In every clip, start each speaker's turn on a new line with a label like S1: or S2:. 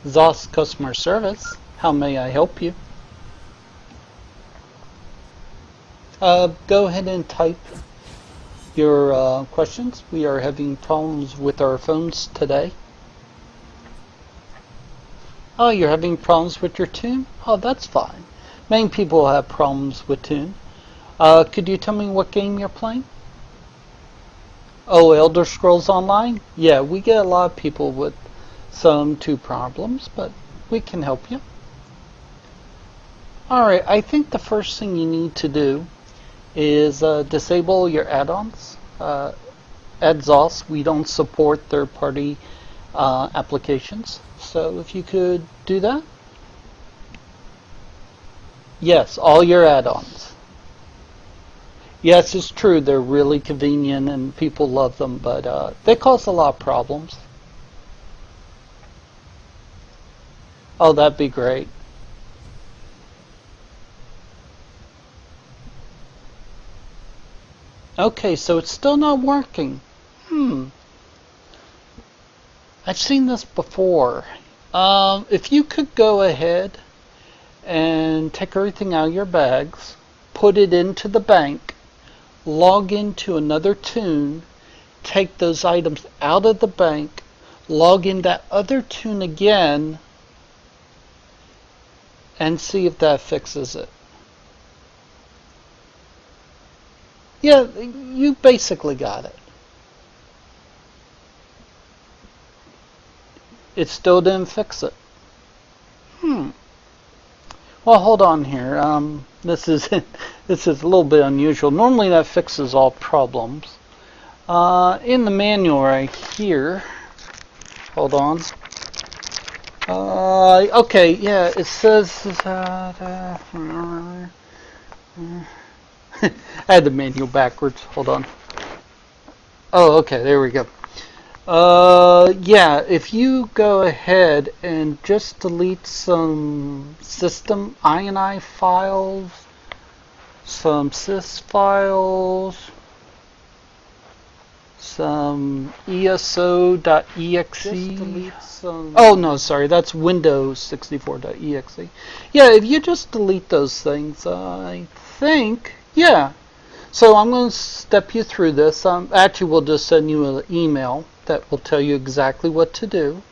S1: ZOS customer service. How may I help you? Go ahead and type your questions. We are having problems with our phones today. Oh, you're having problems with your tune? Oh, that's fine. Many people have problems with tune. Could you tell me what game you're playing? Oh, Elder Scrolls Online? Yeah, we get a lot of people with some tune problems, but we can help you. Alright, I think the first thing you need to do is disable your add-ons. At ZOS, we don't support third-party applications. So if you could do that. Yes, all your add-ons. Yes, it's true, they're really convenient and people love them, but they cause a lot of problems. Oh, that'd be great. Okay, so it's still not working. I've seen this before. If you could go ahead and take everything out of your bags, put it into the bank, log into another tune, take those items out of the bank, log in that other tune again, and see if that fixes it. Yeah, you basically got it. It still didn't fix it. Well, hold on here. This is this is a little bit unusual. Normally that fixes all problems. In the manual right here. Hold on. Okay, yeah, it says. I had the manual backwards. Hold on. Oh, okay, there we go. Yeah, if you go ahead and just delete some system INI files, some sys files, some ESO.exe. Oh, no, sorry, that's Windows 64.exe. Yeah, if you just delete those things, I think, yeah. So I'm going to step you through this. Actually, we'll just send you an email that will tell you exactly what to do.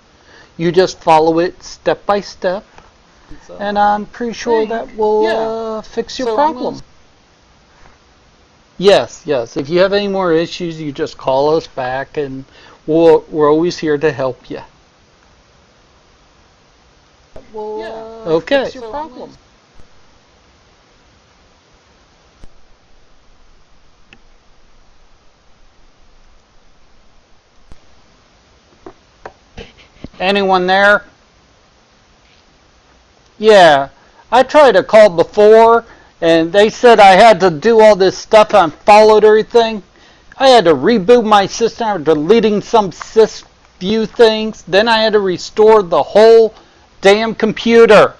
S1: You just follow it step by step, and I'm pretty sure that will fix your problem. Yes. If you have any more issues, you just call us back, and we're always here to help you. Okay. Fix your problem. Anyone there? Yeah, I tried to call before, and they said I had to do all this stuff. I followed everything. I had to reboot my system. I was deleting some sys view things. Then I had to restore the whole damn computer.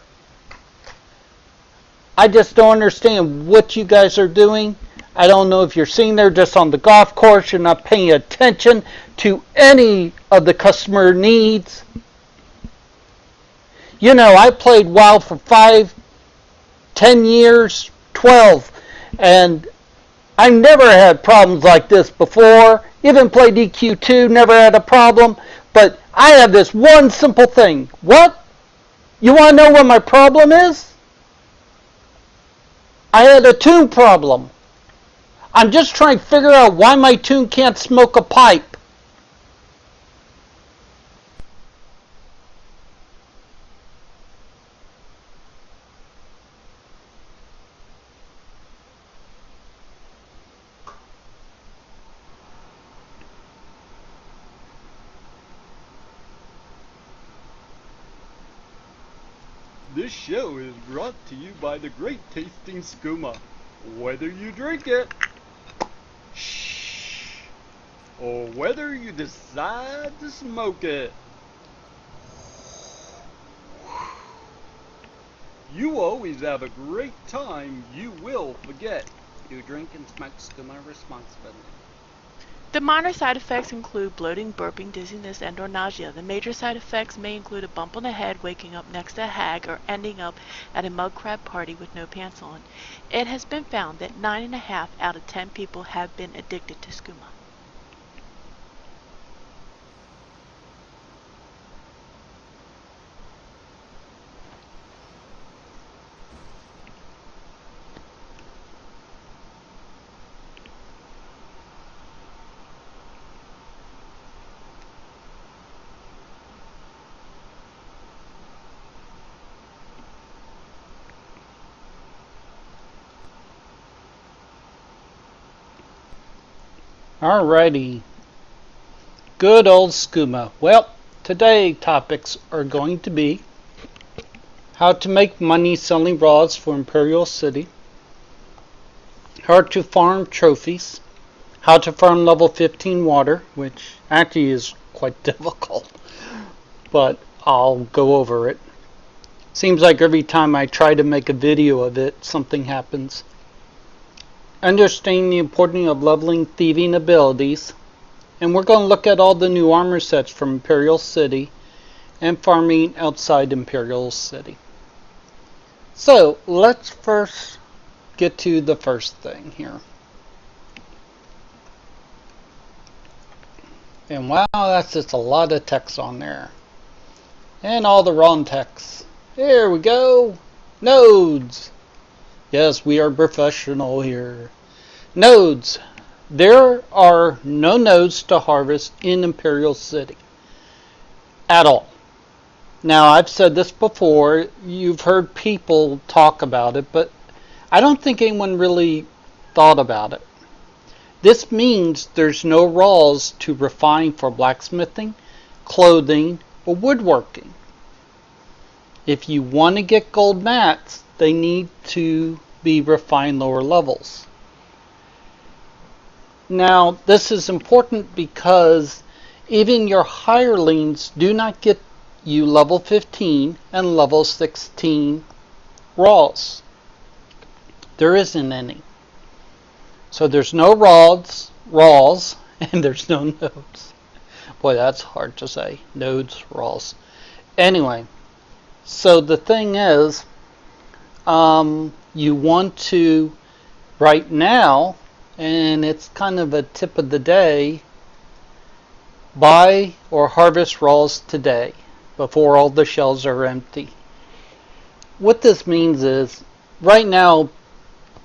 S1: I just don't understand what you guys are doing. I don't know if you're sitting there just on the golf course. You're not paying attention to any of the customer needs. You know, I played WoW for 5, 10 years, 12, and I never had problems like this before. Even played EQ2, never had a problem. But I have this one simple thing. What? You want to know what my problem is? I had a tune problem. I'm just trying to figure out why my tune can't smoke a pipe.
S2: This show is brought to you by the great tasting skooma. Whether you drink it, shh, or whether you decide to smoke it, you always have a great time you will forget. You drink and smoke skooma responsibly.
S3: The minor side effects include bloating, burping, dizziness, and/or nausea. The major side effects may include a bump on the head, waking up next to a hag, or ending up at a mud crab party with no pants on. It has been found that 9.5 out of 10 people have been addicted to skooma.
S1: Alrighty. Good old skooma. Well, today topics are going to be how to make money selling raws for Imperial City, how to farm trophies, how to farm level 15 water, which actually is quite difficult, but I'll go over it. Seems like every time I try to make a video of it, something happens. Understanding the importance of leveling thieving abilities, and we're going to look at all the new armor sets from Imperial City and farming outside Imperial City. So let's first get to the first thing here. And wow, that's just a lot of text on there. And all the wrong text. There we go. Nodes. Yes, we are professional here. Nodes. There are no nodes to harvest in Imperial City at all. Now, I've said this before. You've heard people talk about it, but I don't think anyone really thought about it. This means there's no raws to refine for blacksmithing, clothing, or woodworking. If you want to get gold mats, they need to be refined lower levels. Now, this is important because even your hirelings do not get you level 15 and level 16 raws. There isn't any. So there's no raws, and there's no nodes. Boy, that's hard to say. Nodes, raws. Anyway, so the thing is, you want to, right now, and it's kind of a tip of the day, buy or harvest raws today before all the shelves are empty. What this means is, right now,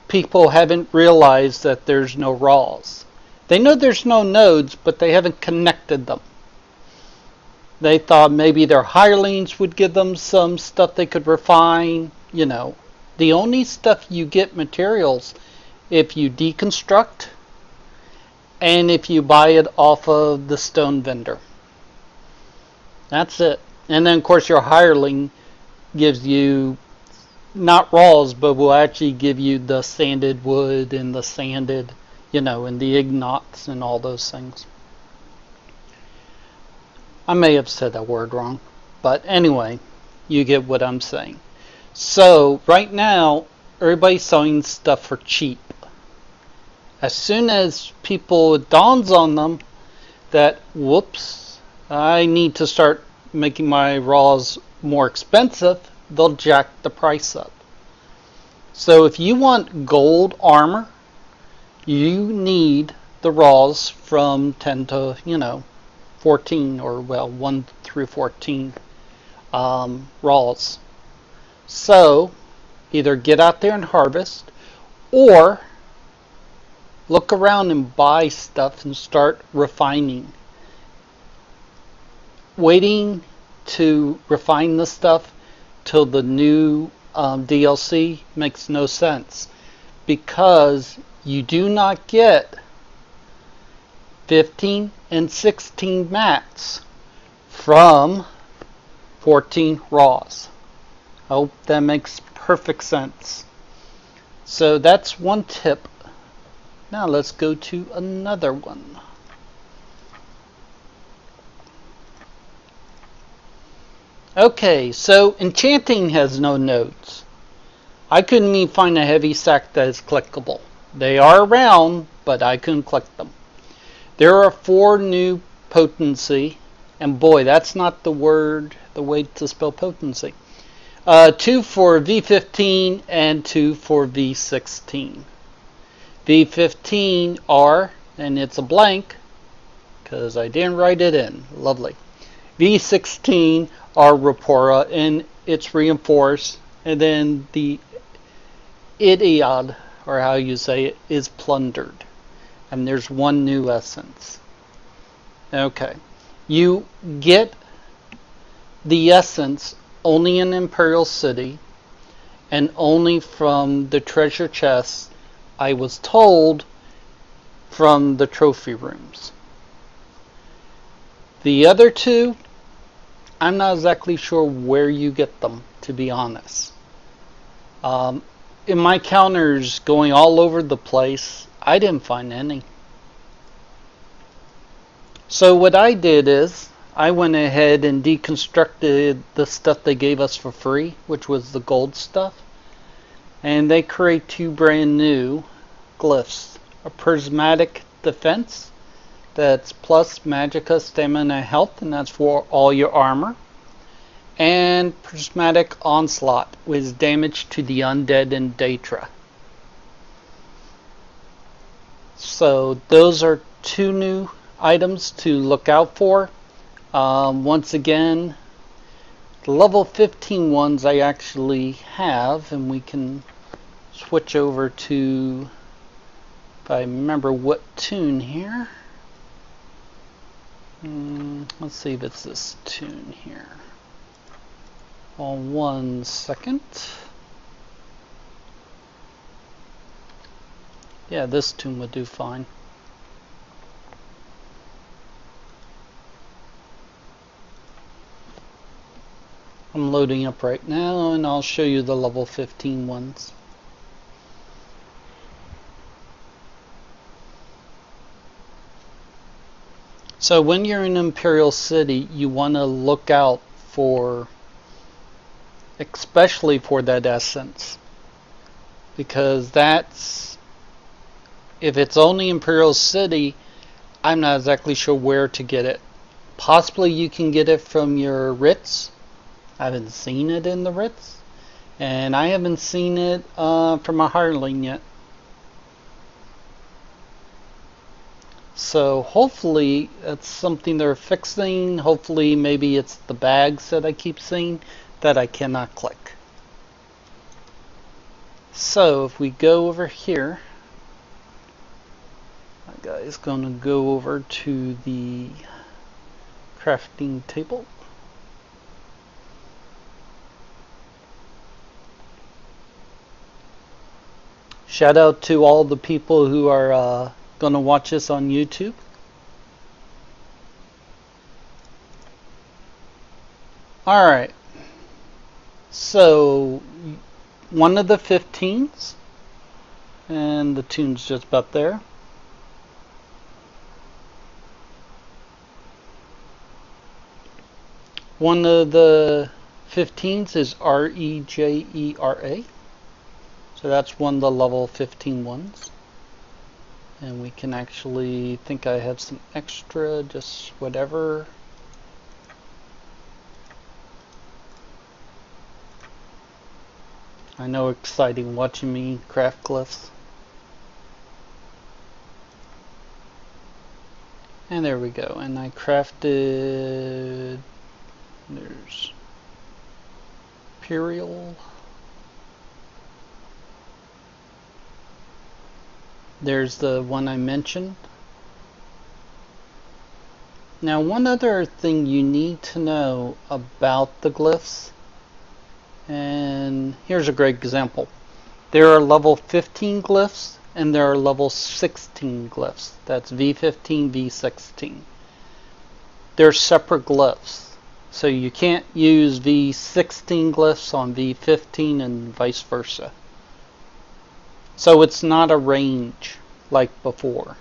S1: people haven't realized that there's no raws. They know there's no nodes, but they haven't connected them. They thought maybe their hirelings would give them some stuff they could refine. You know, the only stuff you get materials if you deconstruct and if you buy it off of the stone vendor. That's it. And then of course your hireling gives you not raws, but will actually give you the sanded wood and the sanded, you know, and the ignots and all those things. I may have said that word wrong, but anyway, you get what I'm saying. So right now, everybody's selling stuff for cheap. As soon as it dawns on them that, whoops, I need to start making my raws more expensive, they'll jack the price up. So if you want gold armor, you need the raws from 10 to, 14, or 1 through 14 raws. So either get out there and harvest, or look around and buy stuff and start refining. Waiting to refine the stuff till the new DLC makes no sense, because you do not get 15 and 16 mats from 14 raws. I hope that makes perfect sense. So that's one tip. Now let's go to another one. Okay, so enchanting has no nodes. I couldn't even find a heavy sack that is clickable. They are around, but I couldn't click them. There are 4 new potency, and boy, that's not the way to spell potency. 2 for V15 and 2 for V16. V15 are, and it's a blank because I didn't write it in. Lovely. V16 are Rapora, and it's reinforced, and then the Idiad, or how you say it, is plundered. And there's 1 new essence. Okay. You get the essence only in Imperial City and only from the treasure chests, I was told, from the trophy rooms. The other 2, I'm not exactly sure where you get them, to be honest. In my counters going all over the place, I didn't find any. So what I did is, I went ahead and deconstructed the stuff they gave us for free, which was the gold stuff. And they create 2 brand new glyphs. A prismatic defense, that's plus magicka, stamina, health, and that's for all your armor. And prismatic onslaught, with damage to the undead and Daedra. So those are 2 new items to look out for. Once again, the level 15 ones I actually have, and we can switch over to, if I remember what tune here. Let's see if it's this tune here. On 1 second. Yeah, this tune would do fine. I'm loading up right now, and I'll show you the level 15 ones. So when you're in Imperial City, you want to look out for, especially for that essence, because that's, if it's only Imperial City, I'm not exactly sure where to get it. Possibly you can get it from your Ritz. I haven't seen it in the Ritz, and I haven't seen it from a hireling yet. So hopefully it's something they're fixing. Hopefully maybe it's the bags that I keep seeing that I cannot click. So if we go over here, my guy's going to go over to the crafting table. Shout out to all the people who are going to watch this on YouTube. Alright, so one of the 15s, and the tune's just about there. One of the 15s is Rejera. So that's one of the level 15 ones. And we can actually, think I have some extra, just whatever. I know, exciting watching me craft glyphs. And there we go. And I crafted, there's Imperial. There's the one I mentioned. Now, one other thing you need to know about the glyphs, and here's a great example. There are level 15 glyphs and there are level 16 glyphs. That's V15, V16. They're separate glyphs. So you can't use V16 glyphs on V15 and vice versa. So it's not a range like before.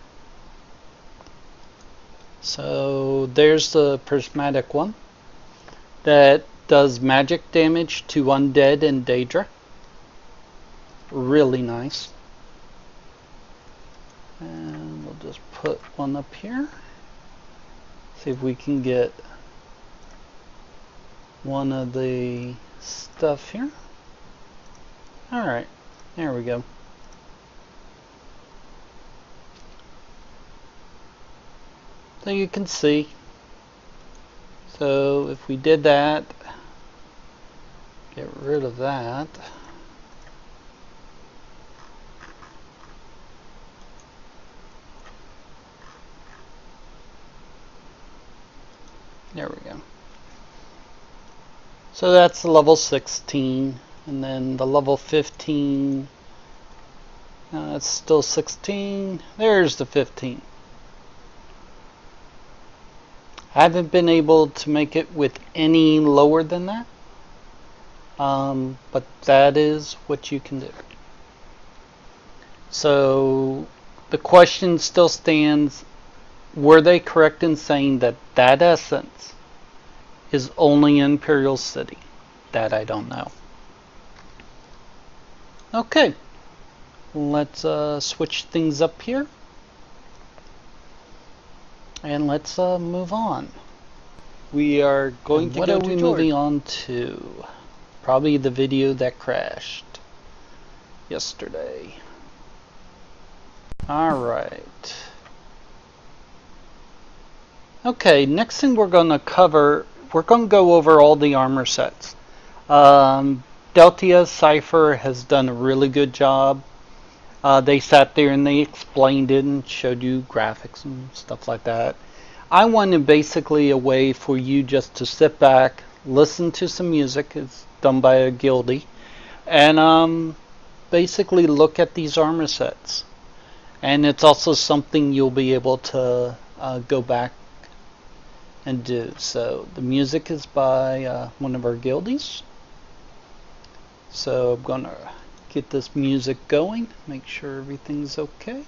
S1: So there's the prismatic one that does magic damage to undead and Daedra. Really nice. And we'll just put one up here. See if we can get one of the stuff here. Alright, there we go. So you can see. So if we did that, get rid of that. There we go. So that's the level 16, and then the level 15, it's still 16. There's the 15. I haven't been able to make it with any lower than that, but that is what you can do. So the question still stands, were they correct in saying that that essence is only in Imperial City? That I don't know. Okay, let's switch things up here. And let's move on. We are going to go to moving on to probably the video that crashed yesterday. Alright. Okay, next thing we're going to cover, we're going to go over all the armor sets. Deltia Cypher has done a really good job. They sat there and they explained it and showed you graphics and stuff like that. I wanted basically a way for you just to sit back, listen to some music. It's done by a guildie, and basically look at these armor sets. And it's also something you'll be able to go back and do. So the music is by one of our guildies. So I'm gonna get this music going, make sure everything's okay.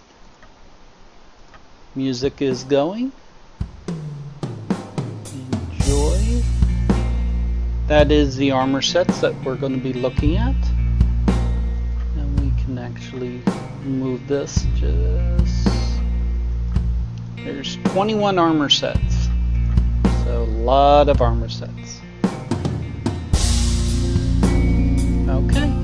S1: Music is going. Enjoy. That is the armor sets that we're going to be looking at. And we can actually move this just... There's 21 armor sets. So a lot of armor sets. Okay.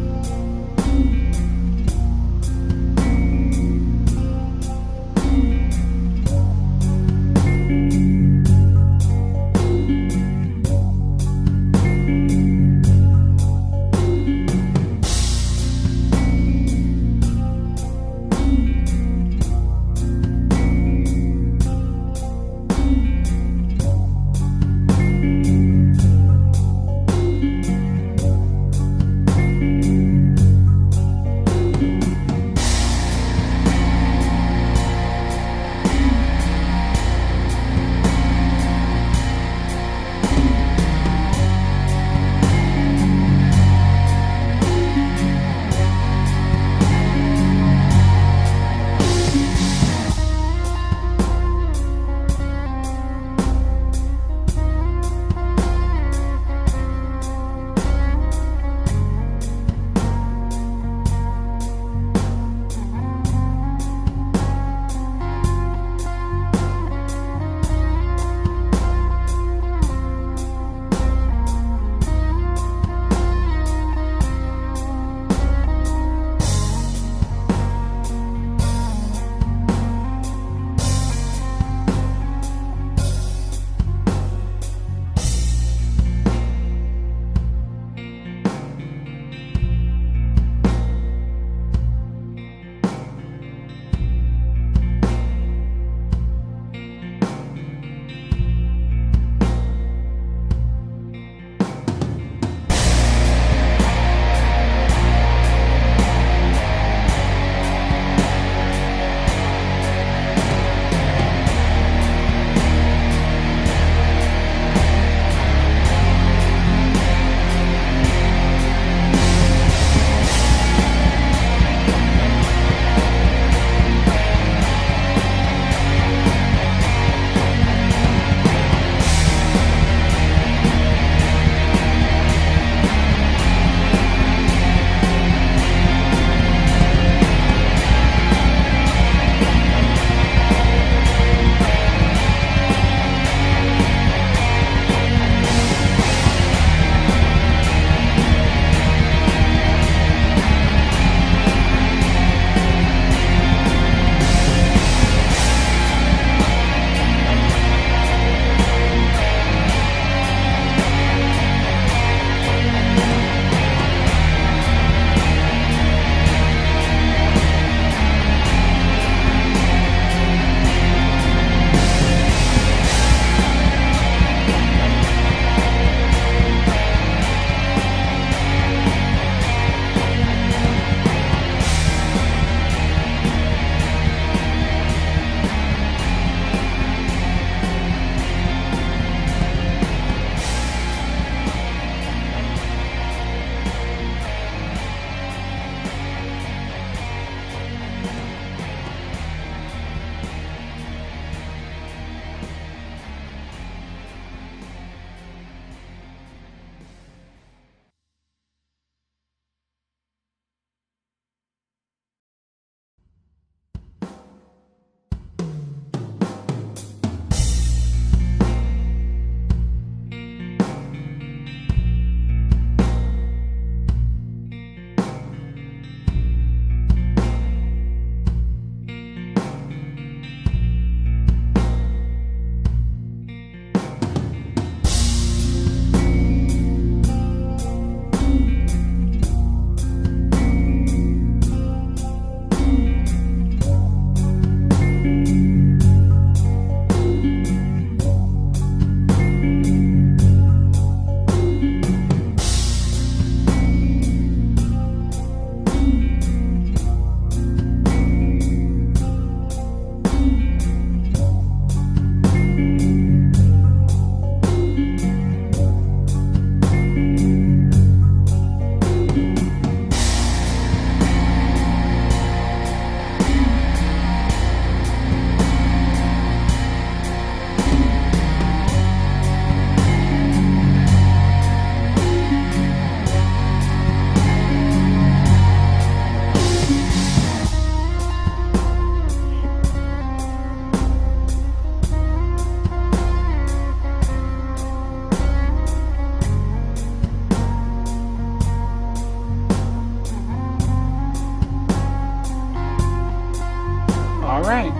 S1: Alright,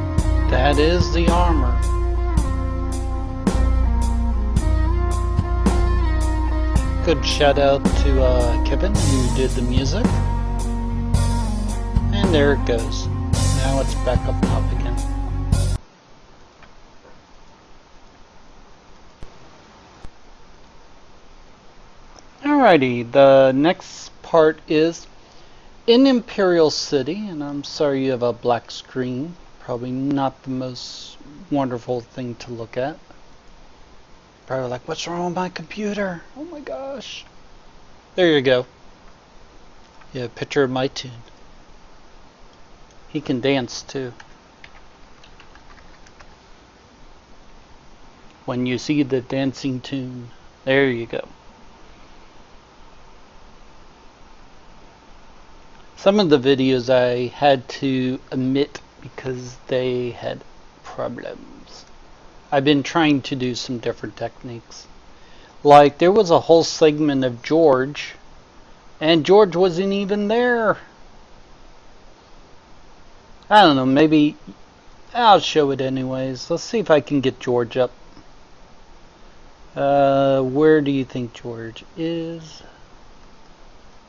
S1: that is the armor. Good shout out to Kevin who did the music. And there it goes. Now it's back up top again. Alrighty, the next part is in Imperial City, and I'm sorry you have a black screen. Probably not the most wonderful thing to look at. Probably like, what's wrong with my computer? Oh my gosh. There you go. Yeah, a picture of my tune. He can dance too. When you see the dancing tune, there you go. Some of the videos I had to omit because they had problems. I've been trying to do some different techniques. Like there was a whole segment of George, and George wasn't even there. I don't know, maybe I'll show it anyways. Let's see if I can get George up. Where do you think George is?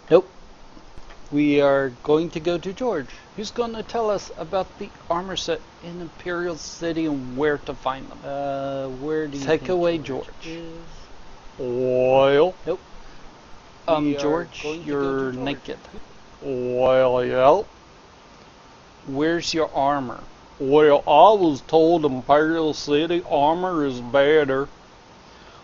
S1: Nope. We are going to go to George, who's going to tell us about the armor set in Imperial City and where to find them. Where do you think away, George is?
S2: Well,
S1: Nope. George, you're naked.
S2: well, yeah.
S1: Where's your armor?
S2: Well, I was told Imperial City armor is better.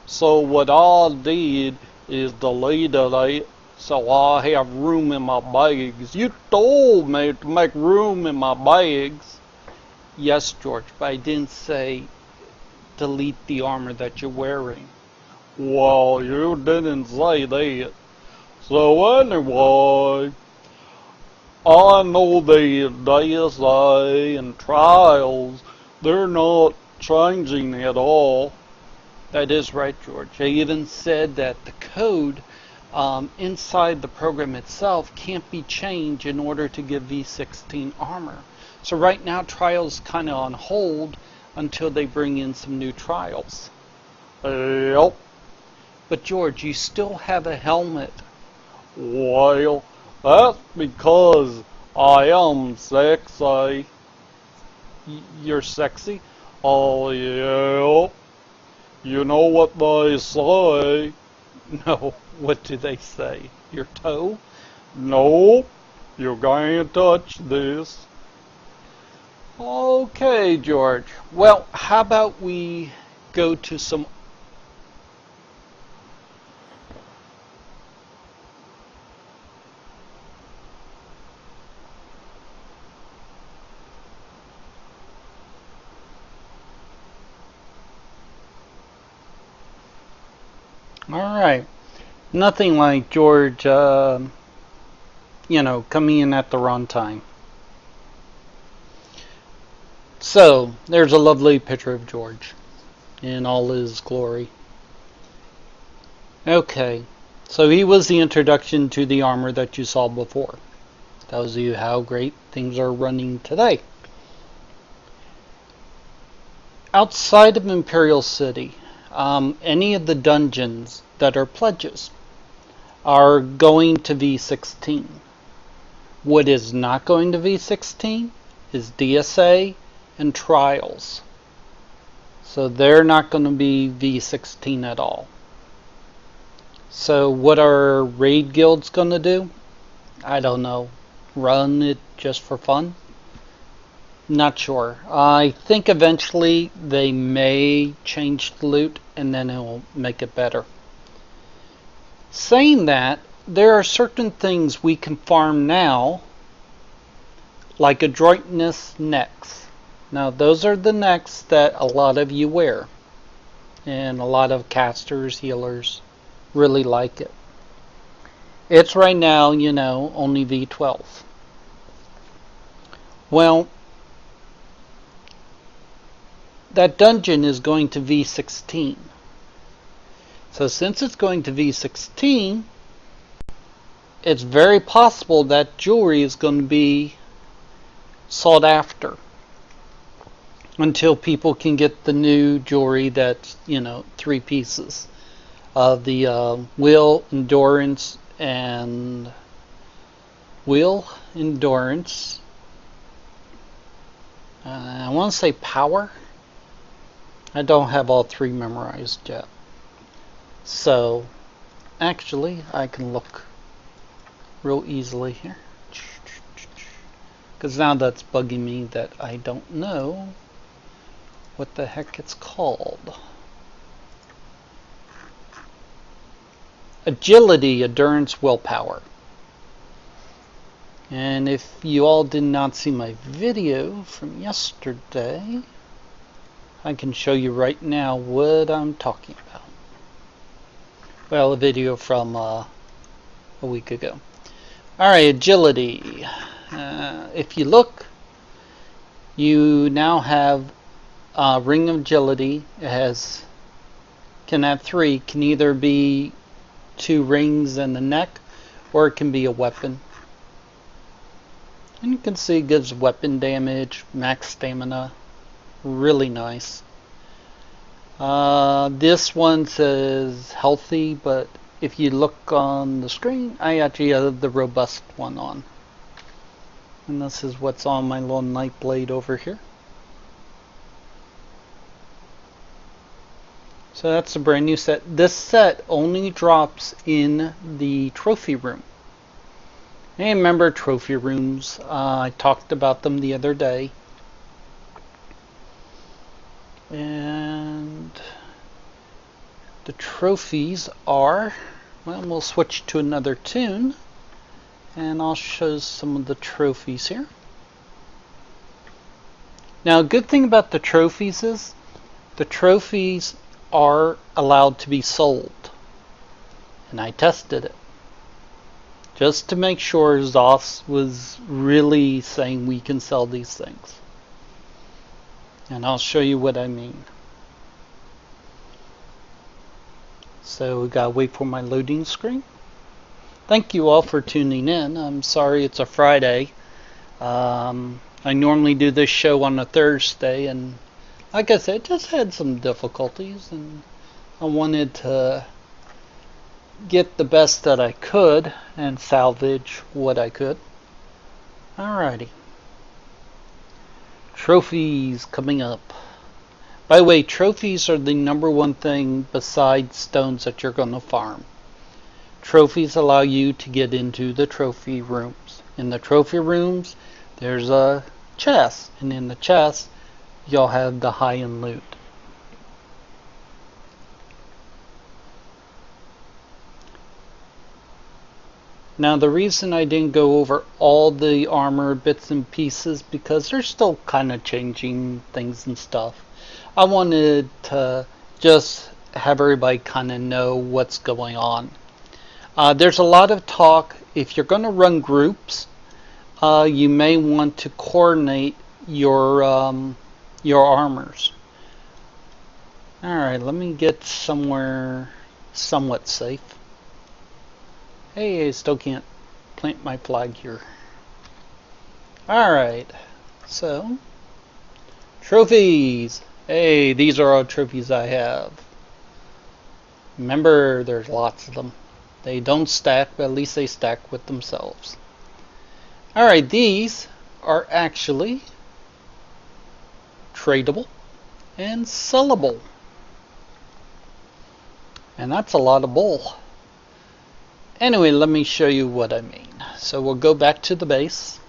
S2: So what I did is deleted it so I have room in my bags. You told me to make room in my bags.
S1: Yes, George, but I didn't say delete the armor that you're wearing.
S2: Well, you didn't say that. So anyway, I know the DSA and trials, they're not changing at all.
S1: That is right, George. They even said that the code inside the program itself can't be changed in order to give V16 armor. So right now, trials kind of on hold until they bring in some new trials.
S2: Yep.
S1: But George, you still have a helmet.
S2: Well, that's because I am sexy.
S1: You're sexy?
S2: Oh, yeah. You know what they say.
S1: No. What do they say? Your toe?
S2: No, you can't touch this.
S1: Okay, George. Well, how about we go to some... Alright. Nothing like George, coming in at the wrong time. So, there's a lovely picture of George in all his glory. Okay, so he was the introduction to the armor that you saw before. Tells you how great things are running today. Outside of Imperial City, any of the dungeons that are pledges are going to V16. What is not going to V16 is DSA and trials. So they're not going to be V16 at all. So what are raid guilds going to do? I don't know. Run it just for fun? Not sure. I think eventually they may change the loot and then it'll make it better. Saying that, there are certain things we can farm now, like adroitness necks. Now those are the necks that a lot of you wear, and a lot of casters, healers really like it. It's right now, only V12. Well, that dungeon is going to V16. So since it's going to V16, it's very possible that jewelry is going to be sought after. until people can get the new jewelry that's, 3 pieces of the will, endurance, and will, endurance. I want to say power. I don't have all 3 memorized yet. So, actually, I can look real easily here. Because now that's bugging me that I don't know what the heck it's called. Agility, endurance, willpower. And if you all did not see my video from yesterday, I can show you right now what I'm talking about. Well, a video from a week ago. Alright, agility. If you look, you now have ring of agility. It can have 3. Can either be 2 rings in the neck, or it can be a weapon. And you can see it gives weapon damage, max stamina. Really nice. This one says healthy, but if you look on the screen, I actually have the robust one on. And this is what's on my little knife blade over here. So that's a brand new set. This set only drops in the trophy room. And remember trophy rooms, I talked about them the other day. And the trophies are, well, we'll switch to another tune. And I'll show some of the trophies here. Now, a good thing about the trophies is the trophies are allowed to be sold. And I tested it, just to make sure Zos was really saying we can sell these things. And I'll show you what I mean. So we gotta wait for my loading screen. Thank you all for tuning in. I'm sorry it's a Friday. I normally do this show on a Thursday, and like I said, just had some difficulties, and I wanted to get the best that I could and salvage what I could. Alrighty. Trophies coming up. By the way, trophies are the #1 thing besides stones that you're going to farm. Trophies allow you to get into the trophy rooms. In the trophy rooms, there's a chest, and in the chest, you'll have the high-end loot. Now, the reason I didn't go over all the armor bits and pieces, because they're still kind of changing things and stuff. I wanted to just have everybody kind of know what's going on. There's a lot of talk. If you're going to run groups, you may want to coordinate your armors. Alright, let me get somewhere somewhat safe. Hey, I still can't plant my flag here. Alright, so trophies. Hey, these are all trophies I have. Remember, there's lots of them. They don't stack, but at least they stack with themselves. Alright, these are actually tradable and sellable. And that's a lot of bull. Anyway, let me show you what I mean. So we'll go back to the base.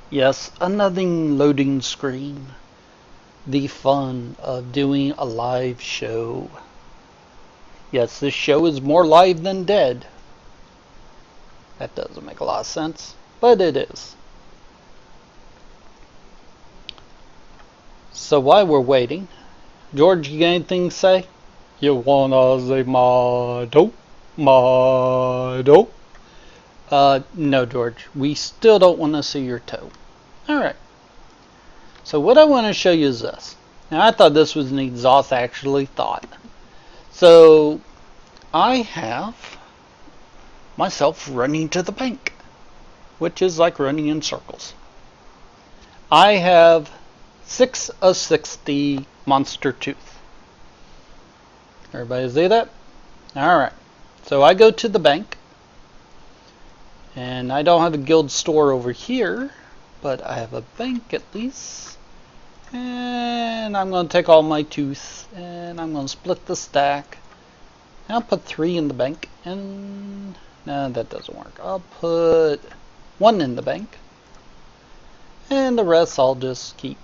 S1: Yes, another loading screen. The fun of doing a live show. Yes, this show is more live than dead. That doesn't make a lot of sense, but it is. So while we're waiting, George, you got anything to say? You wanna say motto? Motto? No, George. We still don't want to see your toe. Alright. So what I want to show you is this. Now, I thought this was neat. Zoth actually thought. So, I have myself running to the bank, which is like running in circles. I have 6 of 60 monster tooth. Everybody see that? Alright. So I go to the bank. And I don't have a guild store over here, but I have a bank at least. And I'm going to take all my tooth and I'm going to split the stack. I'll put 3 in the bank, and no, that doesn't work. I'll put 1 in the bank, and the rest I'll just keep.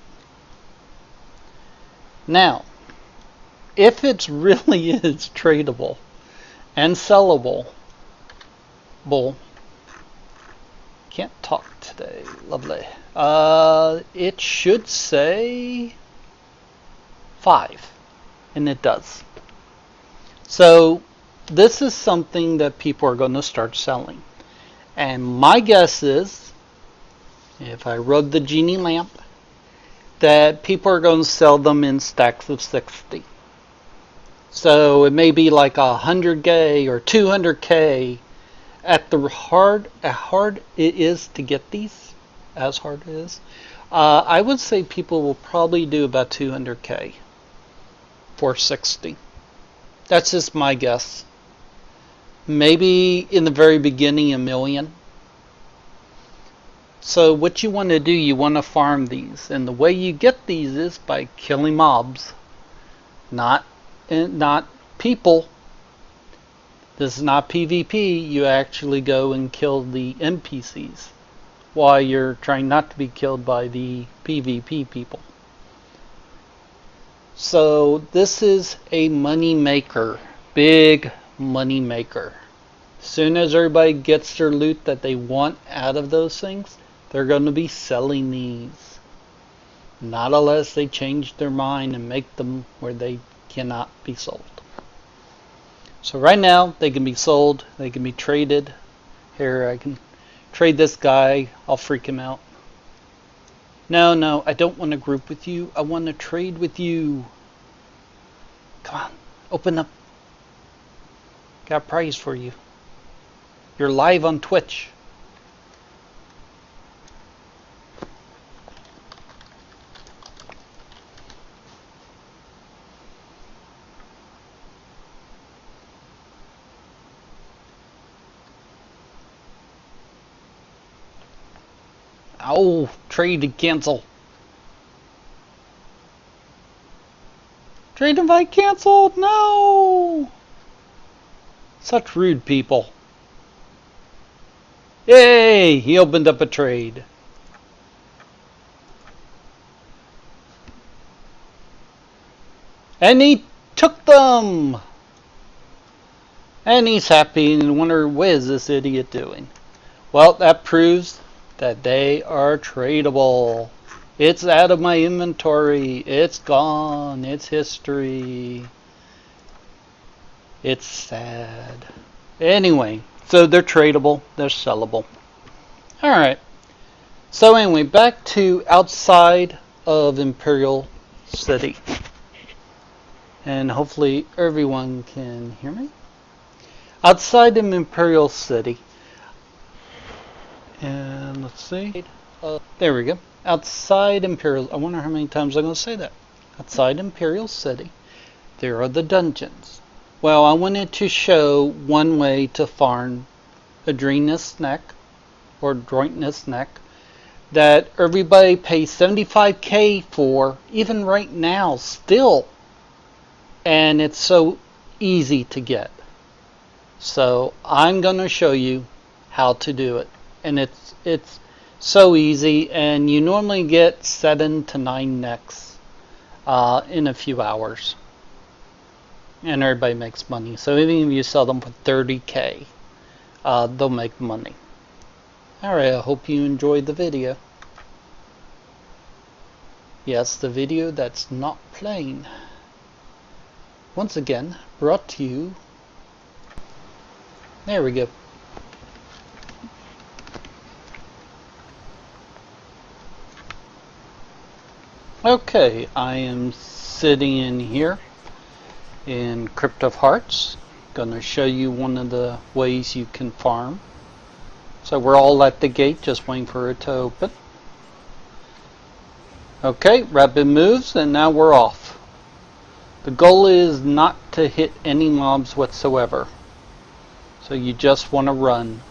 S1: Now, if it really is tradable and sellable, can't talk today, lovely. It should say 5, and it does. So this is something that people are going to start selling. And my guess is, if I rub the genie lamp, that people are going to sell them in stacks of 60. So it may be like 100K or 200K. At hard it is to get these, as hard it is, I would say people will probably do about 200K for 60. That's just my guess. Maybe in the very beginning, 1 million. So what you want to do, you want to farm these. And the way you get these is by killing mobs. Not people. This is not PvP. You actually go and kill the NPCs while you're trying not to be killed by the PvP people. So this is a money maker, big money maker. As soon as everybody gets their loot that they want out of those things, they're going to be selling these. Not unless they change their mind and make them where they cannot be sold. So right now they can be sold, they can be traded. Here, I can trade this guy, I'll freak him out. No, I don't want to group with you. I want to trade with you. Come on, open up. Got a prize for you. You're live on Twitch. Oh, trade to cancel. Trade invite canceled. No. Such rude people. Yay, he opened up a trade. And he took them. And he's happy and wonder, what is this idiot doing? Well, that proves that they are tradable. It's out of my inventory. It's gone. It's history. It's sad. Anyway, so they're tradable. They're sellable. Alright. So anyway, back to outside of Imperial City. And hopefully everyone can hear me. Outside of Imperial City. And let's see. There we go. Outside Imperial. I wonder how many times I'm going to say that. Outside Imperial City, there are the dungeons. Well, I wanted to show one way to farm Adrenus Neck or Droitness Neck that everybody pays 75K for, even right now, still. And it's so easy to get. So I'm going to show you how to do it. And it's so easy, and you normally get 7 to 9 necks in a few hours. And everybody makes money. So even if you sell them for 30K, they'll make money. Alright, I hope you enjoyed the video. Yes, the video that's not playing. Once again, brought to you. There we go. Okay, I am sitting in here in Crypt of Hearts. Gonna show you one of the ways you can farm. So we're all at the gate, just waiting for it to open. Okay, rapid moves, and now we're off. The goal is not to hit any mobs whatsoever. So you just want to run.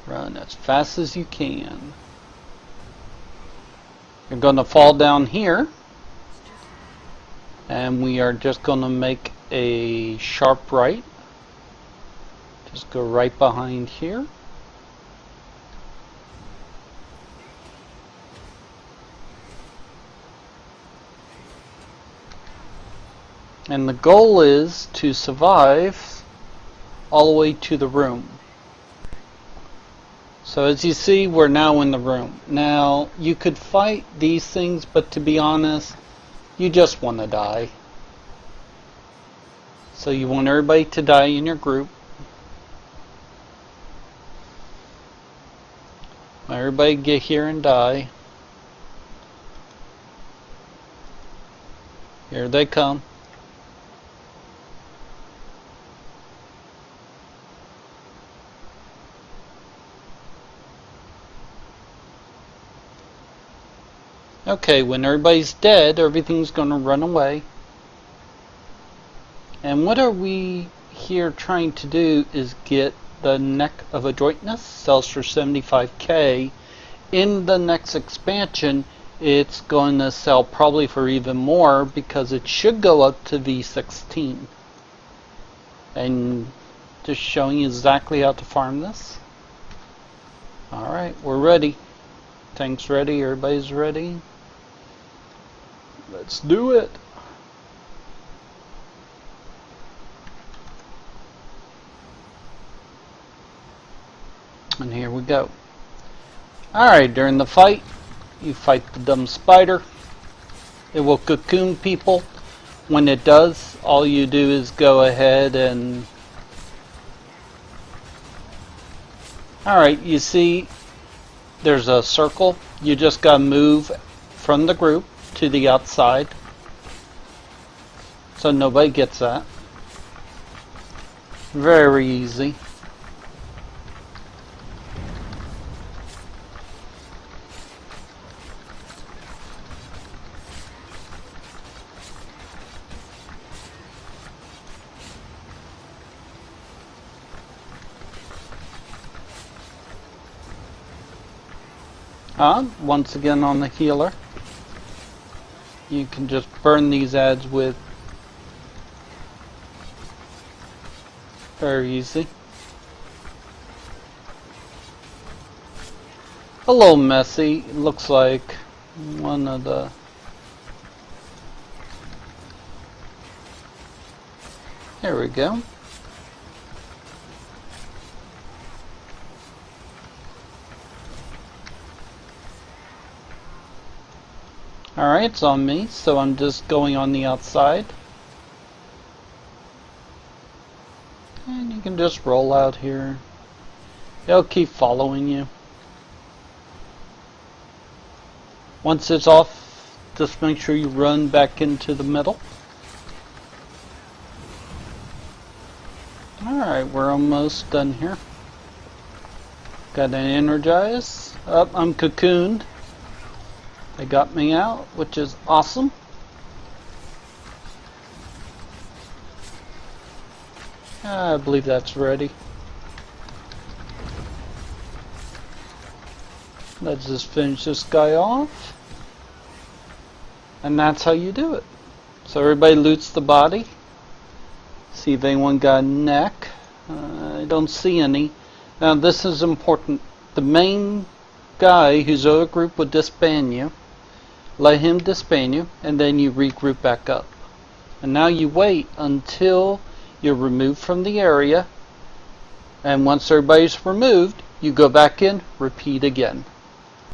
S1: Run as fast as you can. You're going to fall down here. And we are just going to make a sharp right. Just go right behind here. And the goal is to survive all the way to the room. So as you see, we're now in the room. Now, you could fight these things, but to be honest, you just want to die. So you want everybody to die in your group. Everybody get here and die. Here they come. Okay, when everybody's dead, everything's going to run away. And what are we here trying to do is get the Neck of Adroitness, sells for 75k. In the next expansion, it's going to sell probably for even more because it should go up to V16. And just showing you exactly how to farm this. Alright, we're ready. Tank's ready, everybody's ready. Let's do it. And here we go. Alright, during the fight, you fight the dumb spider. It will cocoon people. When it does, all you do is go ahead and... Alright, you see there's a circle. You just gotta move from the group to the outside. So nobody gets that. Very easy. Once again on the healer. You can just burn these ads with very easy. A little messy. It looks like one of the... There we go. Alright, it's on me, so I'm just going on the outside. And you can just roll out here. They'll keep following you. Once it's off, just make sure you run back into the middle. Alright, we're almost done here. Got an energize. Oh, I'm cocooned. They got me out, which is awesome. I believe that's ready. Let's just finish this guy off. And that's how you do it. So everybody loots the body. See if anyone got a neck. I don't see any. Now this is important. The main guy whose other group would disband you. Let him disband you, and then you regroup back up. And now you wait until you're removed from the area, and once everybody's removed, you go back in, repeat again.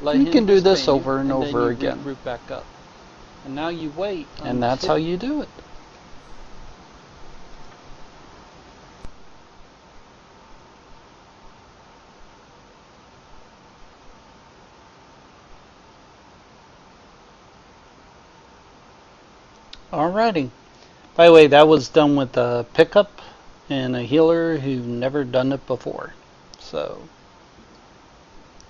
S1: You can do this over and over again. Regroup back up. And now you wait, and that's how you do it. Alrighty. By the way, that was done with a pickup and a healer who never done it before. So,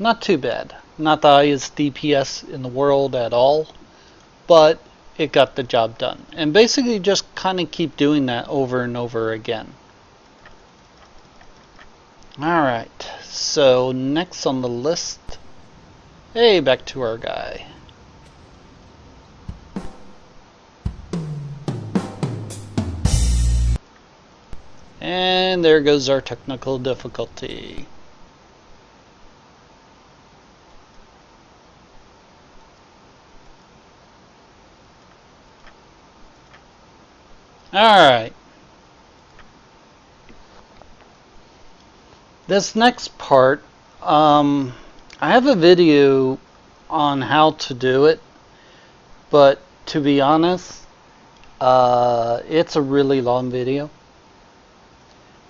S1: Not too bad. Not the highest DPS in the world at all, but it got the job done. And basically just kind of keep doing that over and over again. Alright, so next on the list, hey, back to our guy. And there goes our technical difficulty. Alright. This next part, I have a video on how to do it, but to be honest, it's a really long video.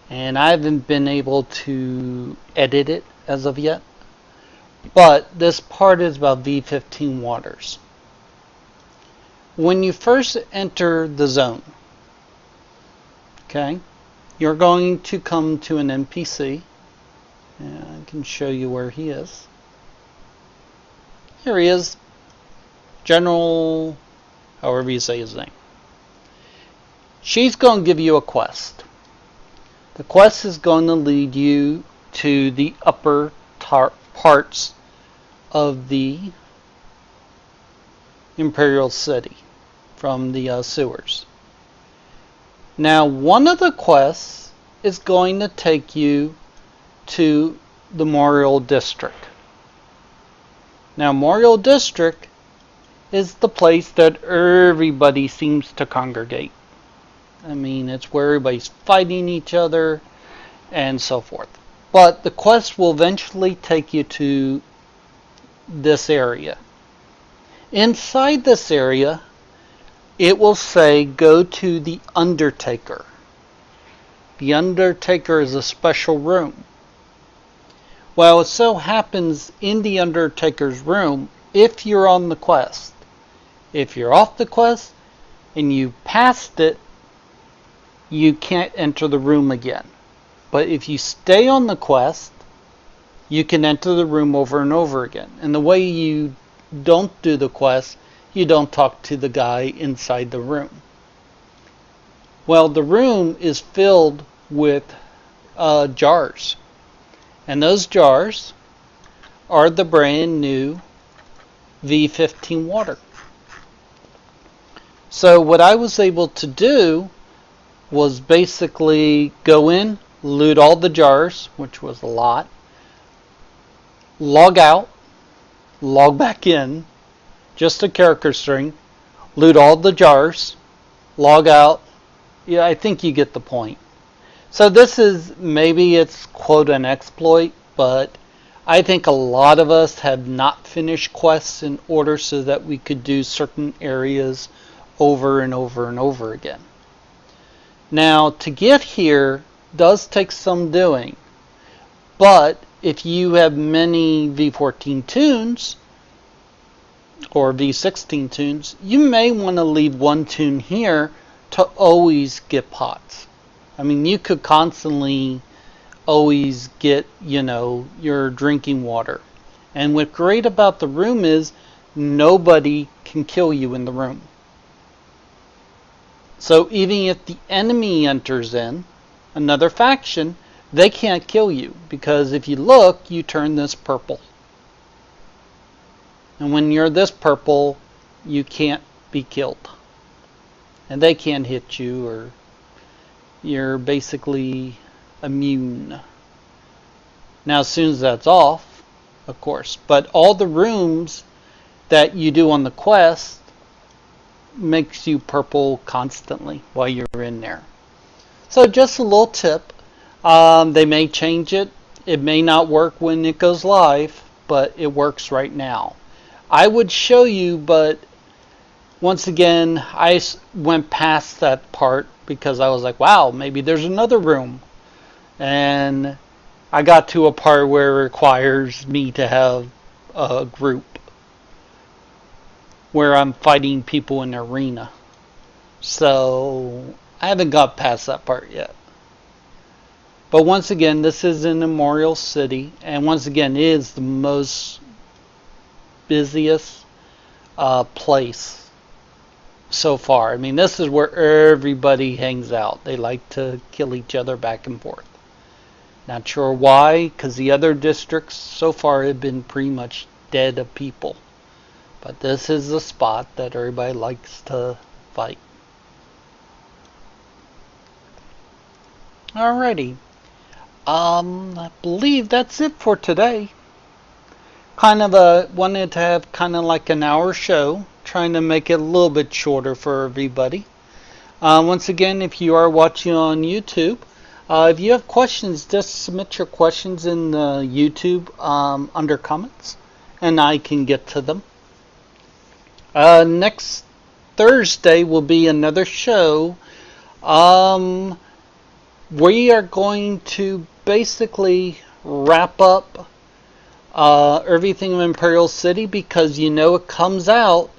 S1: And I haven't been able to edit it as of yet. But this part is about V15 waters. When you first enter the zone, okay, you're going to come to an NPC. And I can show you where he is. Here he is. General, however you say his name. She's going to give you a quest. The quest is going to lead you to the upper parts of the Imperial City from the sewers. Now, one of the quests is going to take you to the Memorial District. Now, Memorial District is the place that everybody seems to congregate. I mean, it's where everybody's fighting each other and so forth. But the quest will eventually take you to this area. Inside this area, it will say go to the Undertaker. The Undertaker is a special room. Well, it so happens in the Undertaker's room, if you're on the quest, if you're off the quest and you passed it, you can't enter the room again. But if you stay on the quest, you can enter the room over and over again. And the way you don't do the quest, you don't talk to the guy inside the room. Well, the room is filled with jars. And those jars are the brand new V15 water. So what I was able to do was basically go in, loot all the jars, which was a lot, log out, log back in, just a character string, loot all the jars, log out. Yeah, I think you get the point. So this is, maybe it's quote an exploit, but I think a lot of us have not finished quests in order so that we could do certain areas over and over and over again. Now, to get here does take some doing, but if you have many V14 tunes or V16 tunes, you may want to leave one tune here to always get pots. I mean, you could constantly always get, your drinking water. And what's great about the room is nobody can kill you in the room. So even if the enemy enters in, another faction, they can't kill you. Because if you look, you turn this purple. And when you're this purple, you can't be killed. And they can't hit you, or you're basically immune. Now as soon as that's off, of course. But all the rooms that you do on the quest makes you purple constantly while you're in there. So just a little tip. They may change it. It may not work when it goes live, but it works right now. I would show you, but once again, I went past that part because I was like, wow, maybe there's another room. And I got to a part where it requires me to have a group where I'm fighting people in the arena. So I haven't got past that part yet. But once again, this is in Memorial City, and once again, it is the most busiest place so far. I mean, this is where everybody hangs out. They like to kill each other back and forth. Not sure why, because the other districts so far have been pretty much dead of people. But this is the spot that everybody likes to fight. Alrighty. I believe that's it for today. Wanted to have kind of like an hour show, trying to make it a little bit shorter for everybody. Once again, if you are watching on YouTube, if you have questions, just submit your questions in the YouTube under comments, and I can get to them. Next Thursday will be another show. We are going to basically wrap up everything in Imperial City, because it comes out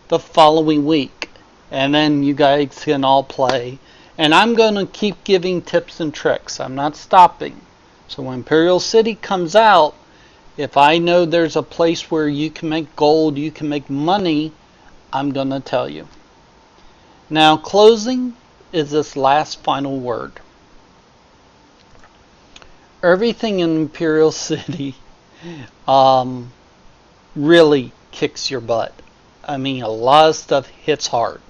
S1: the following week, and then you guys can all play. And I'm going to keep giving tips and tricks. I'm not stopping. So when Imperial City comes out, if I know there's a place where you can make gold, you can make money, I'm going to tell you. Now, closing is this last final word. Everything in Imperial City really kicks your butt. I mean, a lot of stuff hits hard.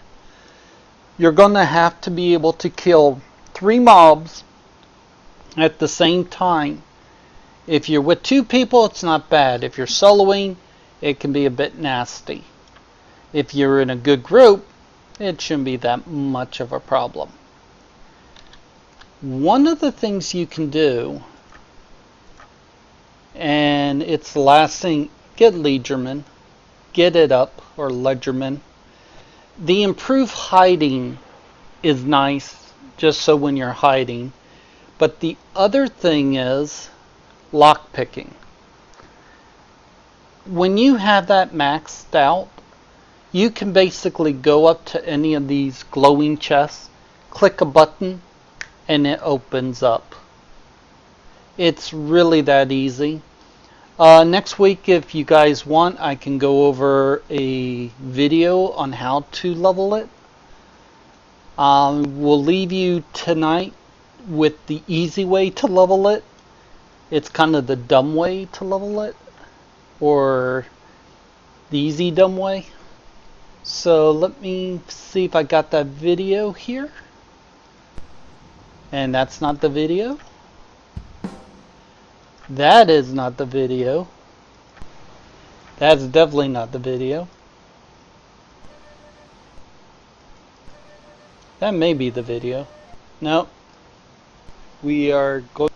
S1: You're going to have to be able to kill 3 mobs at the same time. If you're with 2 people, it's not bad. If you're soloing, it can be a bit nasty. If you're in a good group, it shouldn't be that much of a problem. One of the things you can do, and it's the last thing, get Ledgerman, get it up, or Ledgerman. The improved hiding is nice, just so when you're hiding. But the other thing is lockpicking. When you have that maxed out, you can basically go up to any of these glowing chests, click a button, and it opens up. It's really that easy. Next week, if you guys want, I can go over a video on how to level it. We'll leave you tonight with the easy way to level it. It's kind of the dumb way to level it, or the easy dumb way. So let me see if I got that video here. And that's not the video. That is not the video. That's definitely not the video. That may be the video. No. We are going.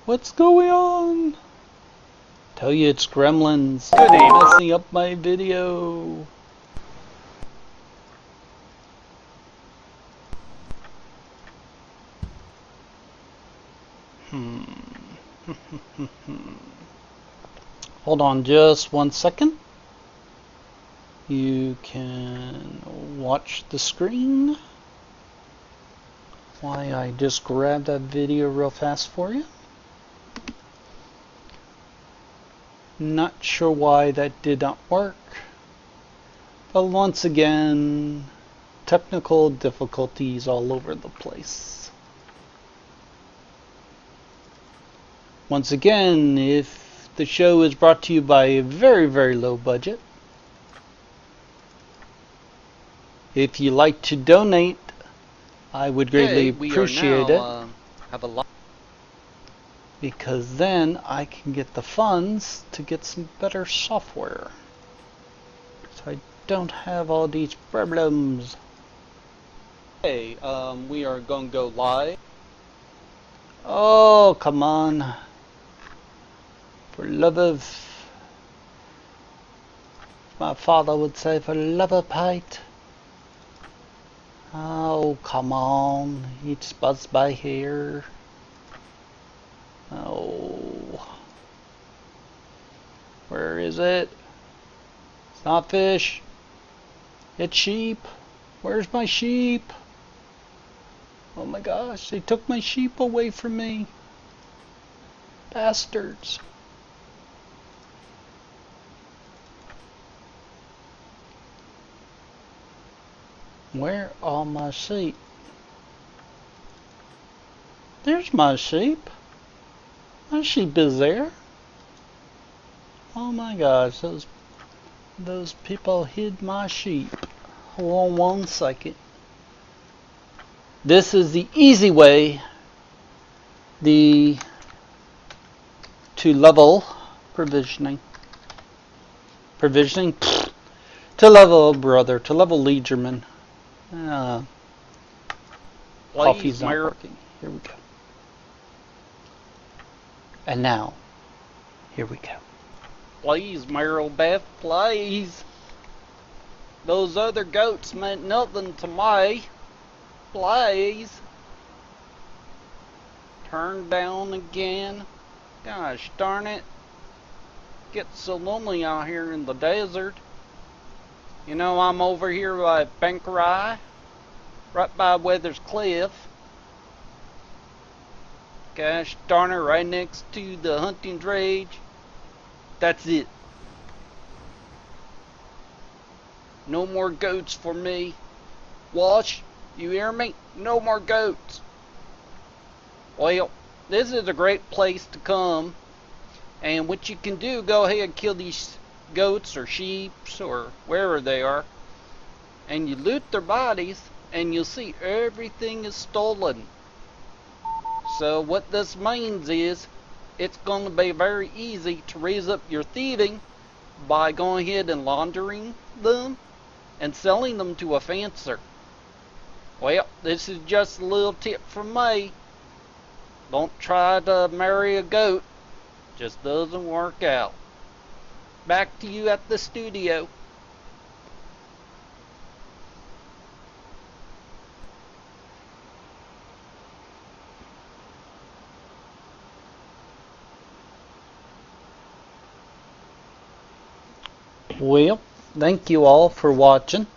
S1: What's going on? Tell you it's gremlins.
S4: Good evening.
S1: Messing up my video. Hold on just 1 second. You can watch the screen while I just grab that video real fast for you. Not sure why that did not work, but once again, technical difficulties all over the place. Once again, if the show is brought to you by a very, very low budget, if you like to donate, I would greatly appreciate it.
S4: Have a lot.
S1: Because then I can get the funds to get some better software, so I don't have all these problems.
S4: Hey, we are going to go live.
S1: Oh, come on. For love of, my father would say, for love of Pete. Oh, come on. He just buzzed by here. Oh. Where is it? It's not fish. It's sheep. Where's my sheep? Oh my gosh, they took my sheep away from me. Bastards. Where are my sheep? There's my sheep. My sheep is there. Oh my gosh, those people hid my sheep. Hold on one second. This is the easy way to level provisioning. Provisioning? Pfft. To level brother, to level Legerman. Coffee's not working. Here we go. And now, here we go.
S2: Please, Meryl Beth, please. Those other goats meant nothing to me. Please. Turn down again. Gosh darn it. Gets so lonely out here in the desert. You know, I'm over here by Bankerai, right by Weathers Cliff. Gosh darn it, right next to the hunting dredge. That's it. No more goats for me. Wash, you hear me? No more goats. Well, this is a great place to come. And what you can do, go ahead and kill these goats or sheep or wherever they are. And you loot their bodies and you'll see everything is stolen. So what this means is it's going to be very easy to raise up your thieving by going ahead and laundering them and selling them to a fencer. Well, this is just a little tip from me. Don't try to marry a goat. Just doesn't work out. Back to you at the studio.
S1: Well, thank you all for watching.